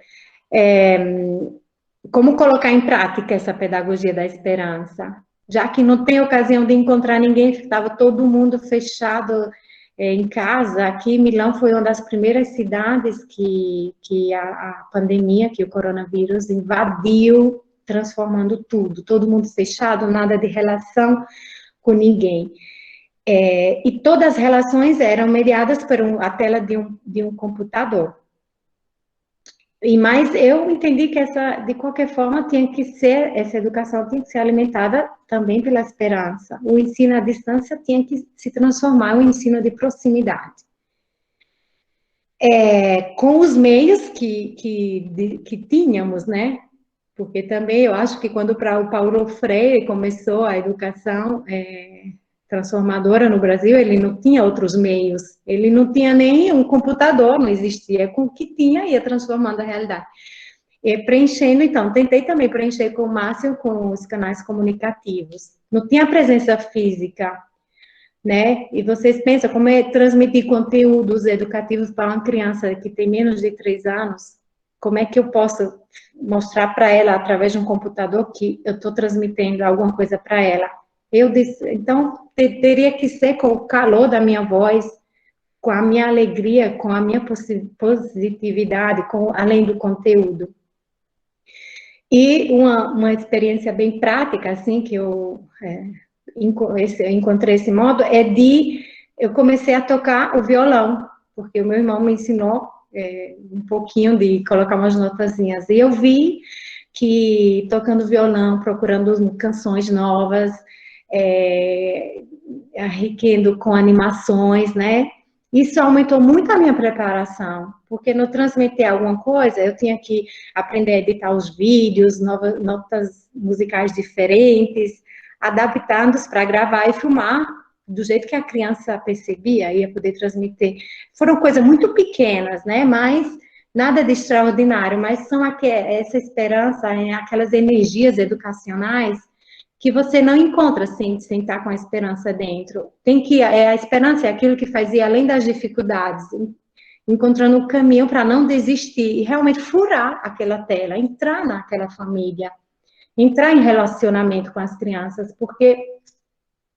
Como colocar em prática essa pedagogia da esperança? Já que não tem ocasião de encontrar ninguém, estava todo mundo fechado em casa. Aqui, Milão foi uma das primeiras cidades que a pandemia, que o coronavírus invadiu, transformando tudo. Todo mundo fechado, nada de relação com ninguém. E todas as relações eram mediadas por a tela de um computador. Mas eu entendi que de qualquer forma, essa educação tinha que ser alimentada também pela esperança. O ensino à distância tinha que se transformar em um ensino de proximidade. Com os meios que tínhamos, né? Porque também eu acho que quando o Paulo Freire começou a educação transformadora no Brasil, ele não tinha outros meios, ele não tinha nem um computador, não existia, com o que tinha, ia transformando a realidade. Preenchendo, então, tentei também preencher com o máximo com os canais comunicativos. Não tinha presença física, né? E vocês pensam como é transmitir conteúdos educativos para uma criança que tem menos de 3 anos? Como é que eu posso mostrar para ela, através de um computador, que eu estou transmitindo alguma coisa para ela? Eu disse, então, teria que ser com o calor da minha voz, com a minha alegria, com a minha positividade, além do conteúdo. E uma experiência bem prática, assim, que eu encontrei esse modo, eu comecei a tocar o violão, porque o meu irmão me ensinou um pouquinho de colocar umas notazinhas. E eu vi que tocando violão, procurando canções novas, enriquecendo com animações, né? Isso aumentou muito a minha preparação, porque no transmitir alguma coisa, eu tinha que aprender a editar os vídeos, notas musicais diferentes, adaptando-os para gravar e filmar do jeito que a criança percebia, ia poder transmitir. Foram coisas muito pequenas, né? Mas nada de extraordinário, mas são essa esperança, aquelas energias educacionais que você não encontra sem estar com a esperança dentro. A esperança é aquilo que fazia além das dificuldades, encontrando um caminho para não desistir e realmente furar aquela tela, entrar naquela família, entrar em relacionamento com as crianças, porque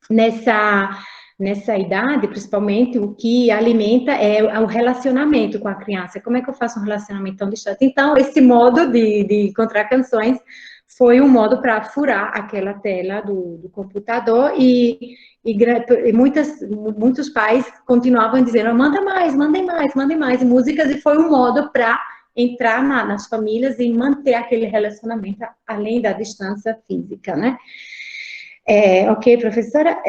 nessa idade, principalmente, o que alimenta é o relacionamento com a criança. Como é que eu faço um relacionamento tão distante? Então, esse modo de encontrar canções foi um modo para furar aquela tela do computador e muitos pais continuavam dizendo, mandem mais músicas, e foi um modo para entrar nas famílias e manter aquele relacionamento além da distância física, né? Ok, professora?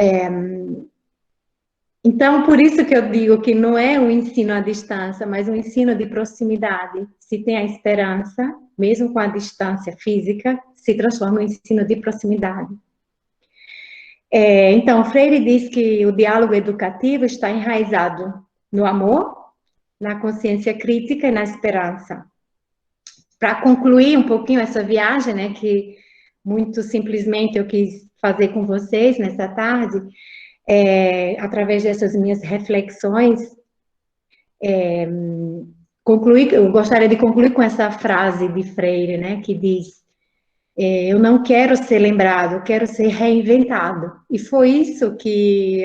Então, por isso que eu digo que não é um ensino à distância, mas um ensino de proximidade. Se tem a esperança, mesmo com a distância física, se transforma em um ensino de proximidade. Então, Freire diz que o diálogo educativo está enraizado no amor, na consciência crítica e na esperança. Para concluir um pouquinho essa viagem, né, que muito simplesmente eu quis fazer com vocês nessa tarde, através dessas minhas reflexões, eu gostaria de concluir com essa frase de Freire, né, que diz: eu não quero ser lembrado, eu quero ser reinventado. E foi isso que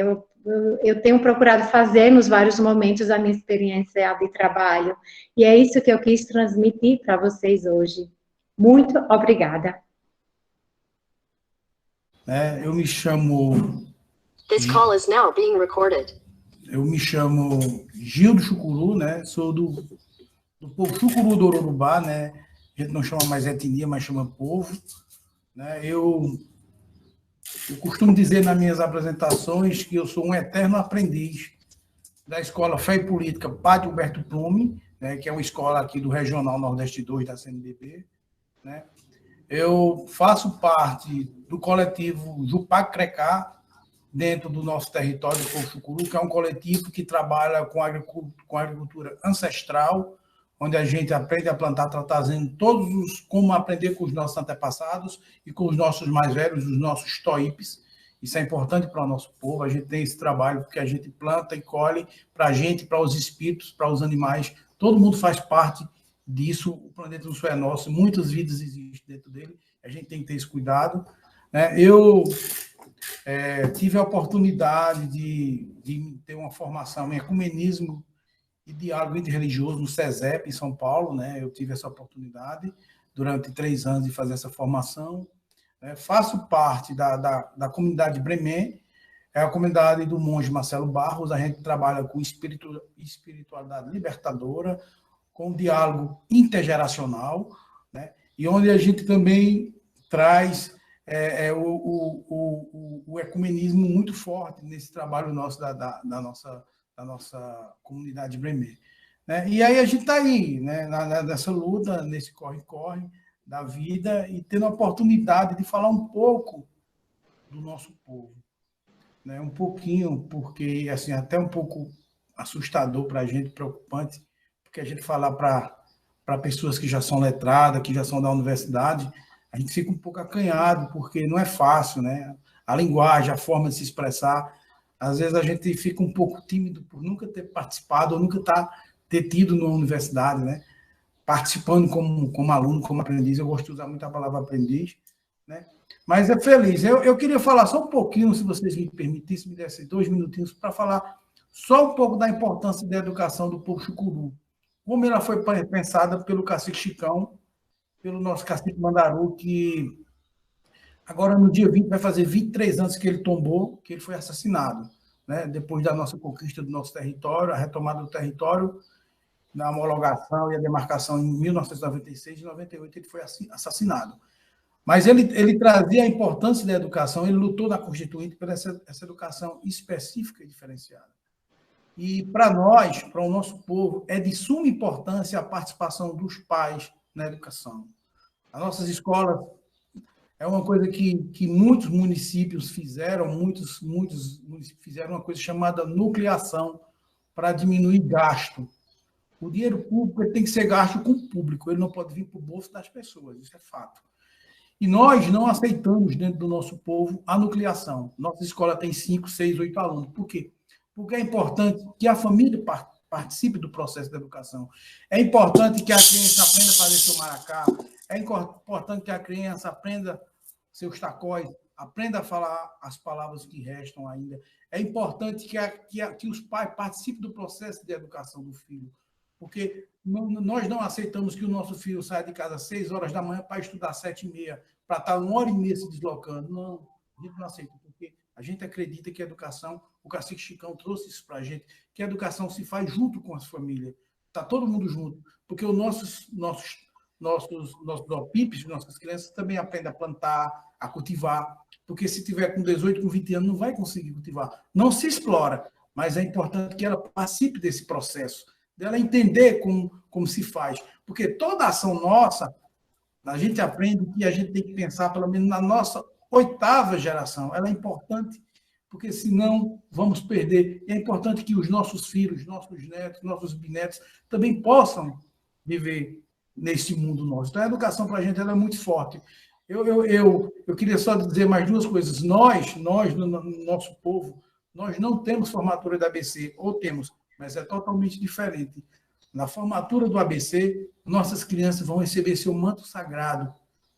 eu tenho procurado fazer nos vários momentos da minha experiência de trabalho. E é isso que eu quis transmitir para vocês hoje. Muito obrigada. Eu me chamo... This call is now being recorded. Eu me chamo Gildo Chucuru, né? Sou do povo Chucuru do Ororubá, né? A gente não chama mais etnia, mas chama povo, né? Eu costumo dizer nas minhas apresentações que eu sou um eterno aprendiz da Escola Fé e Política Padre Huberto Plume, né? Que é uma escola aqui do Regional Nordeste 2 da CNBB, né? Eu faço parte do coletivo Jupac Crecá, dentro do nosso território do povo Chucuru, que é um coletivo que trabalha com a agricultura ancestral, onde a gente aprende a plantar, trazendo como aprender com os nossos antepassados e com os nossos mais velhos, os nossos toipes. Isso é importante para o nosso povo, a gente tem esse trabalho, porque a gente planta e colhe para a gente, para os espíritos, para os animais, todo mundo faz parte disso, o planeta não só é nosso, muitas vidas existem dentro dele, a gente tem que ter esse cuidado, né? Eu tive a oportunidade de ter uma formação em ecumenismo e diálogo interreligioso no SESEP, em São Paulo, né? Eu tive essa oportunidade durante 3 anos de fazer essa formação. Faço parte da comunidade Bremen, é a comunidade do monge Marcelo Barros, a gente trabalha com espiritualidade libertadora, com diálogo intergeracional, né? E onde a gente também traz o ecumenismo muito forte nesse trabalho nosso da nossa comunidade Bremen, né? E aí a gente está aí, né, nessa luta, nesse corre-corre da vida e tendo a oportunidade de falar um pouco do nosso povo, né? Um pouquinho, porque assim, até um pouco assustador para a gente, preocupante, porque a gente falar para pessoas que já são letradas, que já são da universidade, a gente fica um pouco acanhado, porque não é fácil, né? A linguagem, a forma de se expressar, às vezes a gente fica um pouco tímido por nunca ter participado ou nunca ter tido na universidade, né? Participando como aluno, como aprendiz. Eu gosto de usar muito a palavra aprendiz, né? Mas é feliz. Eu queria falar só um pouquinho, se vocês me permitissem, me dessem 2 minutinhos para falar só um pouco da importância da educação do povo Chucuru. Como ela foi pensada pelo cacique Chicão, pelo nosso cacique Mandaru, que agora no dia 20 vai fazer 23 anos que ele tombou, que ele foi assassinado, né? Depois da nossa conquista do nosso território, a retomada do território, na homologação e a demarcação em 1996 e 98, ele foi assassinado. Mas ele trazia a importância da educação, ele lutou na Constituinte por essa educação específica e diferenciada. E para nós, para o nosso povo, é de suma importância a participação dos pais na educação. As nossas escolas é uma coisa que muitos municípios fizeram, muitos municípios fizeram uma coisa chamada nucleação para diminuir gasto. O dinheiro público tem que ser gasto com o público, ele não pode vir para o bolso das pessoas, isso é fato. E nós não aceitamos, dentro do nosso povo, a nucleação. Nossa escola tem 5, 6, 8 alunos. Por quê? Porque é importante que a família participe do processo da educação. É importante que a criança aprenda a fazer seu maracá. É importante que a criança aprenda seus tacóis, aprenda a falar as palavras que restam ainda. É importante que os pais participem do processo de educação do filho. Porque nós não aceitamos que o nosso filho saia de casa às 6 horas da manhã para estudar às 7h30, para estar 1h30 se deslocando. Não, a gente não aceita, porque a gente acredita que a educação, o cacique Chicão trouxe isso para a gente, que a educação se faz junto com as famílias. Está todo mundo junto, porque os nossos OPIPs, nossas crianças também aprendem a plantar, a cultivar, porque se tiver com 18, com 20 anos, não vai conseguir cultivar. Não se explora, mas é importante que ela participe desse processo, dela entender como se faz, porque toda ação nossa, a gente aprende que a gente tem que pensar, pelo menos na nossa 8ª geração, ela é importante, porque senão vamos perder. E é importante que os nossos filhos, nossos netos, nossos bisnetos também possam viver nesse mundo nosso. Então, a educação para a gente ela é muito forte. Eu queria só dizer mais 2 coisas. Nós, no nosso povo, nós não temos formatura da ABC, ou temos, mas é totalmente diferente. Na formatura do ABC, nossas crianças vão receber seu manto sagrado,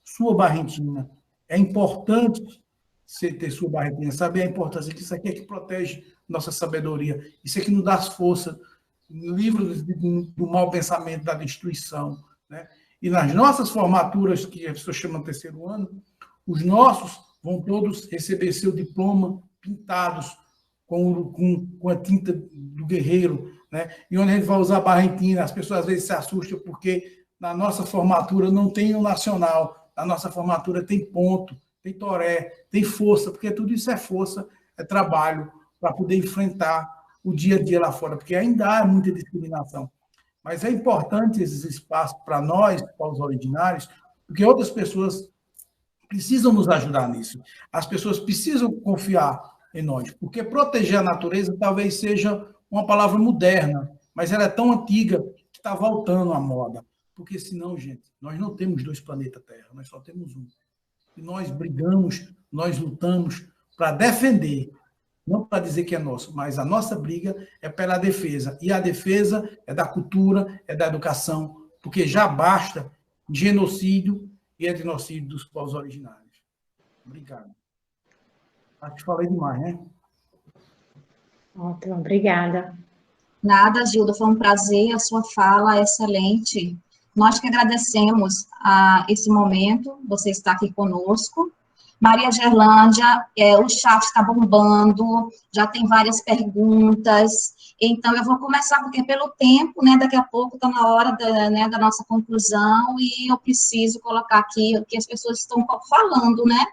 sua barretina. É importante você ter sua barretina, saber a importância disso aqui é que protege nossa sabedoria. Isso é que nos dá força, livros do mau pensamento, da destruição, né? E nas nossas formaturas, que a pessoa chama 3º ano, os nossos vão todos receber seu diploma pintados com a tinta do guerreiro, né? E onde a gente vai usar a barretina, as pessoas às vezes se assustam porque na nossa formatura não tem o nacional, na nossa formatura tem ponto, tem toré, tem força, porque tudo isso é força, é trabalho para poder enfrentar o dia a dia lá fora, porque ainda há muita discriminação. Mas é importante esses espaços para nós, para os originários, porque outras pessoas precisam nos ajudar nisso. As pessoas precisam confiar em nós, porque proteger a natureza talvez seja uma palavra moderna, mas ela é tão antiga que está voltando à moda. Porque senão, gente, nós não temos 2 planetas Terra, nós só temos um. E nós brigamos, nós lutamos para defender, não para dizer que é nosso, mas a nossa briga é pela defesa. E a defesa é da cultura, é da educação, porque já basta genocídio e etnocídio dos povos originários. Obrigado. Acho que falei demais, né? Ótimo, obrigada. Nada, Gilda, foi um prazer, a sua fala é excelente. Nós que agradecemos a esse momento, você está aqui conosco. Maria Gerlândia, o chat está bombando, já tem várias perguntas, então eu vou começar, porque pelo tempo, né, daqui a pouco está na hora da nossa conclusão, e eu preciso colocar aqui o que as pessoas estão falando, né?